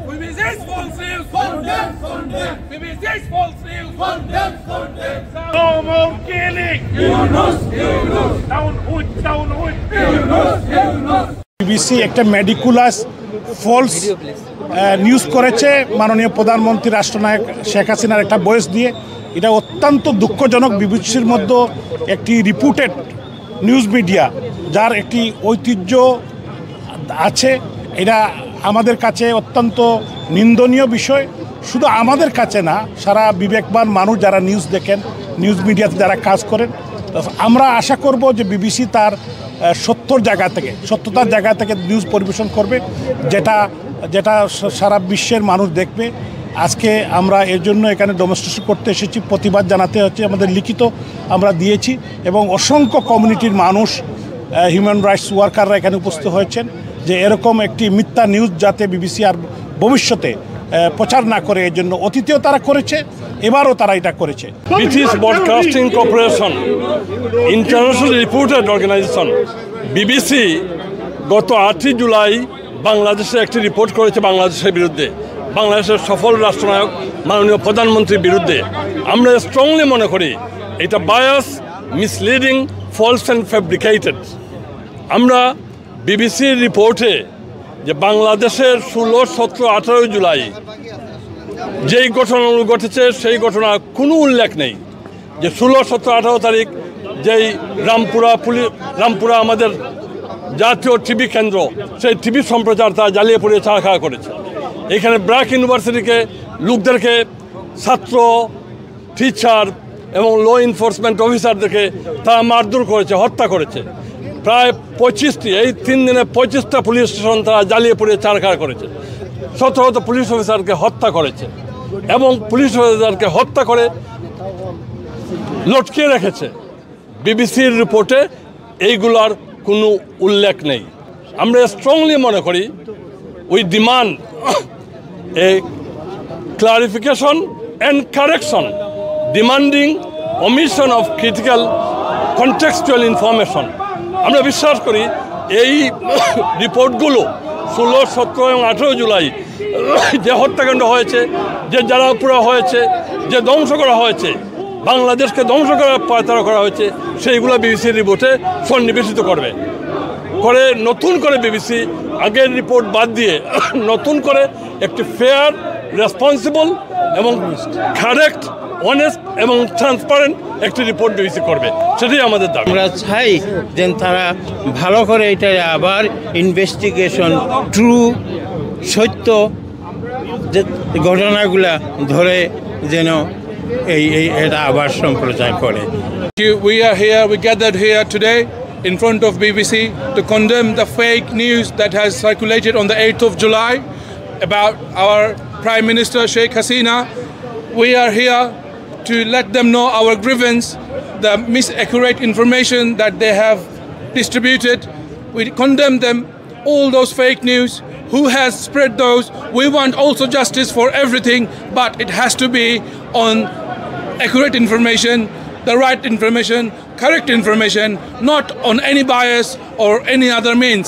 BBC's false news. BBC's false news. No more killing. Down with. BBC একটা meticulous false news করেছে মাননীয় প্রধানমন্ত্রী রাষ্ট্রনায়ক শেখ হাসিনার একটা বয়স দিয়ে। এটা অত্যন্ত দুঃখজনক। বিবিসির মধ্যে একটি রিপুটেড নিউজ মিডিয়া যার একটি ঐতিহ্য আছে, এটা আমাদের কাছে অত্যন্ত নিন্দনীয় বিষয়। শুধু আমাদের কাছে না, সারা বিবেকবান মানুষ যারা নিউজ দেখেন, নিউজ মিডিয়াতে যারা কাজ করেন, আমরা আশা করব যে বিবিসি তার সত্যতার জায়গা থেকে নিউজ পরিবেশন করবে, যেটা সারা বিশ্বের মানুষ দেখবে। আজকে আমরা এর জন্য এখানে ডেমনস্ট্রেশন করতে এসেছি, প্রতিবাদ জানাতে হচ্ছে। আমাদের লিখিত আমরা দিয়েছি এবং অসংখ্য কমিউনিটির মানুষ, হিউম্যান রাইটস ওয়ার্কাররা এখানে উপস্থিত হয়েছেন যে এরকম একটি মিথ্যা নিউজ যাতে বিবিসি আর ভবিষ্যতে প্রচার না করে, এর জন্য অতীতেও তারা করেছে, এবারও তারা এটা করেছে। British Broadcasting Corporation, International reported organisation BBC গত 8 জুলাই বাংলাদেশে একটি রিপোর্ট করেছে বাংলাদেশের বিরুদ্ধে, বাংলাদেশের সফল রাষ্ট্রনায়ক মাননীয় প্রধানমন্ত্রীর বিরুদ্ধে। আমরা স্ট্রংলি মনে করি এটা bias, misleading, false and fabricated. আমরা বিবিসির রিপোর্টে যে বাংলাদেশের 16, 17, 18 জুলাই যেই ঘটনাগুলো ঘটেছে সেই ঘটনার কোনো উল্লেখ নেই। যে 16, 17, 18 তারিখ যেই রামপুরা আমাদের জাতীয় টিভি কেন্দ্র, সেই টিভি সম্প্রচার তারা জ্বালিয়ে পুড়িয়ে ছাড়খাড়া করেছে। এখানে ব্র্যাক ইউনিভার্সিটিকে লোকদেরকে, ছাত্র, টিচার এবং ল এনফোর্সমেন্ট অফিসারদেরকে তারা মারধর করেছে, হত্যা করেছে। প্রায় 25টি, এই 3 দিনে 25টা পুলিশ স্টেশন তারা জ্বালিয়ে পুড়িয়ে ছাড়খাড়া করেছে। 17 পুলিশ অফিসারকে হত্যা করেছে এবং পুলিশ অফিসারকে হত্যা করে লটকিয়ে রেখেছে। বিবিসির রিপোর্টে এইগুলার কোনো উল্লেখ নেই। আমরা স্ট্রংলি মনে করি, we demand A clarification and correction, demanding omission of critical contextual information। আমরা বিশ্বাস করি এই রিপোর্টগুলো 16, 17 এবং 18 জুলাই যে হত্যাকাণ্ড হয়েছে, যে জ্বালাপোড়া হয়েছে, যে ধ্বংস করা হয়েছে, বাংলাদেশকে ধ্বংস করার পায়তারা করা হয়েছে, সেইগুলো বিবিসির রিপোর্টে সন্নিবেশিত করে নতুন করে বিবিসি আগের রিপোর্ট বাদ দিয়ে নতুন করে একটি ফেয়ার, রেসপন্সিবল এবং কারেক্ট, অনেস্ট এবং ট্রান্সপারেন্ট একটি রিপোর্ট বিবিসি করবে, সেটাই আমাদের দাবি। আমরা চাই যে তারা ভালো করে এটা আবার ইনভেস্টিগেশন, ট্রু সত্য যে ঘটনাগুলা ধরে যেন এটা আবার সম্প্রচার করে। We gathered here today in front of BBC to condemn the fake news that has circulated on the 8th of July about our Prime Minister Sheikh Hasina. We are here to let them know our grievance, the inaccurate information that they have distributed. We condemn them, all those fake news, who has spread those. We want also justice for everything, but it has to be on accurate information, the right information, correct information, not on any bias or any other means.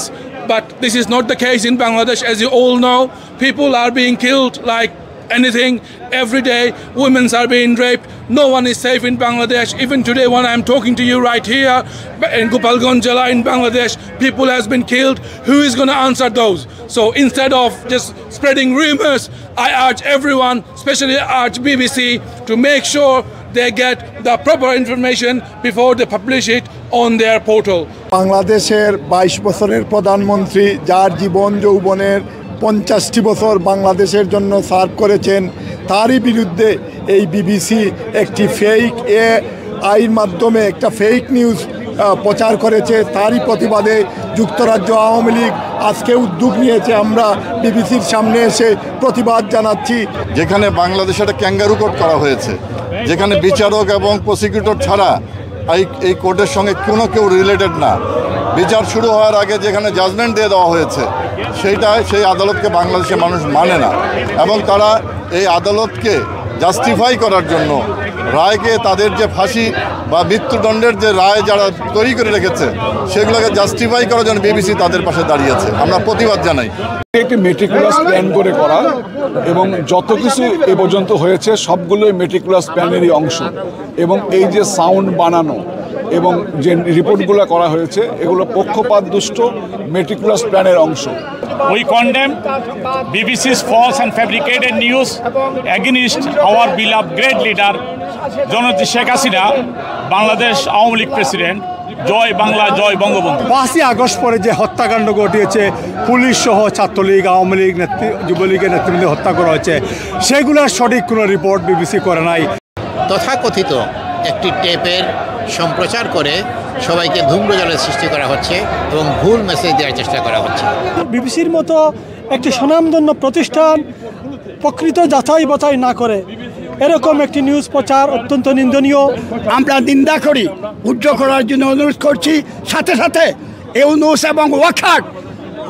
But this is not the case in Bangladesh. As you all know, people are being killed like anything every day. Women are being raped. No one is safe in Bangladesh. Even today when I'm talking to you right here in Gopalganj Jala in Bangladesh, people has been killed. Who is going to answer those? So instead of just spreading rumors, I urge everyone, especially urge BBC, to make sure they get the proper information before they publish it on their portal. বাংলাদেশের 22 বছরের প্রধানমন্ত্রী, যার জীবন যৌবনের 50টি বছর বাংলাদেশের জন্য serve করেছেন, তারই বিরুদ্ধে এই বিবিসি একটি ফেক আইন মাধ্যমে একটা ফেক নিউজ প্রচার করেছে। তারই প্রতিবাদে যুক্তরাজ্য আওয়ামী লীগ আজকে উদ্যোগ নিয়েছে। আমরা বিবিসির সামনে এসে প্রতিবাদ জানাচ্ছি। যেখানে বাংলাদেশে একটা ক্যাঙ্গারু কোর্ট করা হয়েছে, যেখানে বিচারক এবং প্রসিকিউটর ছাড়া এই কোর্টের সঙ্গে কোনো কেউ রিলেটেড না, বিচার শুরু হওয়ার আগে যেখানে জাজমেন্ট দিয়ে দেওয়া হয়েছে, সেই আদালতকে বাংলাদেশের মানুষ মানে না এবং তারা এই আদালতকে জাস্টিফাই করার জন্য রায়কে তাদের যে ফাঁসি বা মৃত্যুদণ্ডের যে রায় যারা তৈরি করে রেখেছে সেগুলোকে জাস্টিফাই করার জন্য বিবিসি তাদের পাশে দাঁড়িয়েছে। আমরা প্রতিবাদ জানাই। একটি মেটিকুলাস প্ল্যান করে করা এবং যত কিছু এ পর্যন্ত হয়েছে সবগুলোই মেটিকুলাস প্ল্যানেরই অংশ এবং এই যে সাউন্ড বানানো এবং যে রিপোর্টগুলো করা হয়েছে এগুলো পক্ষপাত দুষ্ট মেটিকুলাস প্ল্যানের অংশ। We condemn BBC's false and fabricated news against our beloved great leader, জননেত্রী শেখ হাসিনা, বাংলাদেশ আওয়ামী লীগ প্রেসিডেন্ট। জয় বাংলা, জয় বঙ্গবন্ধু। 5ই আগস্ট পরে যে হত্যাকাণ্ড ঘটিয়েছে, পুলিশ সহ ছাত্রলীগ, আওয়ামী লীগ, যুবলীগের নেতৃবৃন্দ হত্যা করা হয়েছে, সেগুলোর সঠিক কোনো রিপোর্ট বিবিসি করে নাই। তথাকথিত একটি টেপের সম্প্রচার করে সবাইকে ধূম্রজালের সৃষ্টি করা হচ্ছে এবং ভুল মেসেজ দেওয়ার চেষ্টা করা হচ্ছে। বিবিসির মতো একটি স্বনামধন্য প্রতিষ্ঠান প্রকৃত যাচাই বাছাই না করে এরকম একটি নিউজ প্রচার অত্যন্ত নিন্দনীয়। আমরা নিন্দা করি, উদ্র করার জন্য অনুরোধ করছি। সাথে সাথে ইউনূস এবং ওয়াকার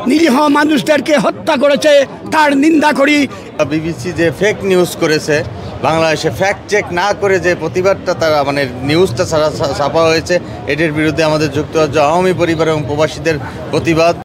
নিরীহ মানুষদেরকে হত্যা করেছে তার নিন্দা করি। বিবিসি যে ফেক নিউজ করেছে, বাংলাদেশে ফ্যাক্ট চেক না করে যে প্রতিবাদটা তারা মানে নিউজটা ছাপা হয়েছে, এটির বিরুদ্ধে আমাদের যুক্তরাজ্য আওয়ামী পরিবার এবং প্রবাসীদের প্রতিবাদ।